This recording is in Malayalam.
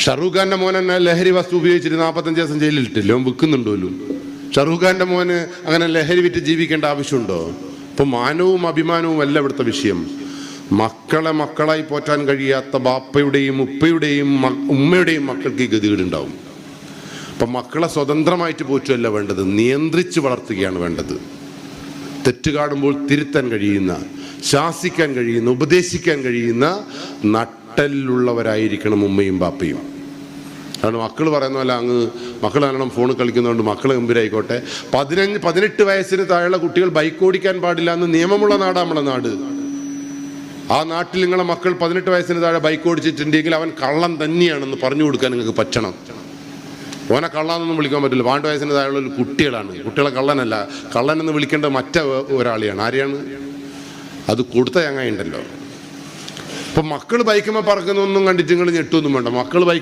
ഷാറൂഖ് ഖാന്റെ മോൻ തന്നെ ലഹരി വസ്തു ഉപയോഗിച്ചിട്ട് 45 ദിവസം ജയിലിലിട്ടില്ലോ, വിൽക്കുന്നുണ്ടല്ലോ. ഷാറൂഖ് ഖാന്റെ മോന് അങ്ങനെ ലഹരി വിറ്റ് ജീവിക്കേണ്ട ആവശ്യമുണ്ടോ? ഇപ്പൊ മാനവും അഭിമാനവും അല്ല ഇവിടുത്തെ വിഷയം. മക്കളെ മക്കളായി പോറ്റാൻ കഴിയാത്ത ബാപ്പയുടെയും ഉമ്മയുടെയും മക്കൾക്ക് ഈ ഗതികേടുണ്ടാവും. അപ്പൊ മക്കളെ സ്വതന്ത്രമായിട്ട് പോറ്റുകയല്ല വേണ്ടത്, നിയന്ത്രിച്ച് വളർത്തുകയാണ് വേണ്ടത്. തെറ്റ് കാണുമ്പോൾ തിരുത്താൻ കഴിയുന്ന, ശാസിക്കാൻ കഴിയുന്ന, ഉപദേശിക്കാൻ കഴിയുന്ന നട്ടലുള്ളവരായിരിക്കണം ഉമ്മയും ബാപ്പയും. കാരണം മക്കൾ പറയുന്ന പോലെ മക്കൾ നല്ലോണം ഫോണിൽ കളിക്കുന്നതുകൊണ്ട് മക്കൾ ഗംഭീരായിക്കോട്ടെ. 18 വയസ്സിന് താഴെയുള്ള കുട്ടികൾ ബൈക്ക് ഓടിക്കാൻ പാടില്ല എന്ന് നിയമമുള്ള നാടാണ് നമ്മുടെ നാട്. ആ നാട്ടിൽ നിങ്ങളെ മക്കൾ 18 വയസ്സിന് താഴെ ബൈക്ക് ഓടിച്ചിട്ടുണ്ടെങ്കിൽ അവൻ കള്ളൻ തന്നെയാണെന്ന് പറഞ്ഞു കൊടുക്കാൻ നിങ്ങൾക്ക് പറ്റണം. ഓനെ കള്ളാന്നൊന്നും വിളിക്കാൻ പറ്റില്ല. 12 വയസ്സിന് താഴെയുള്ള ഒരു കുട്ടികളാണ്. കുട്ടികളെ കള്ളനല്ല, കള്ളനെന്ന് വിളിക്കേണ്ട ഒരാളെയാണ്. ആരെയാണ്? അത് കൊടുത്ത ചങ്ങായി ഉണ്ടല്ലോ. ഇപ്പൊ മക്കൾ ബൈക്കുമ്പോൾ പറക്കുന്നൊന്നും കണ്ടിട്ട് നിങ്ങൾ ഞെട്ടൊന്നും വേണ്ട. മക്കൾ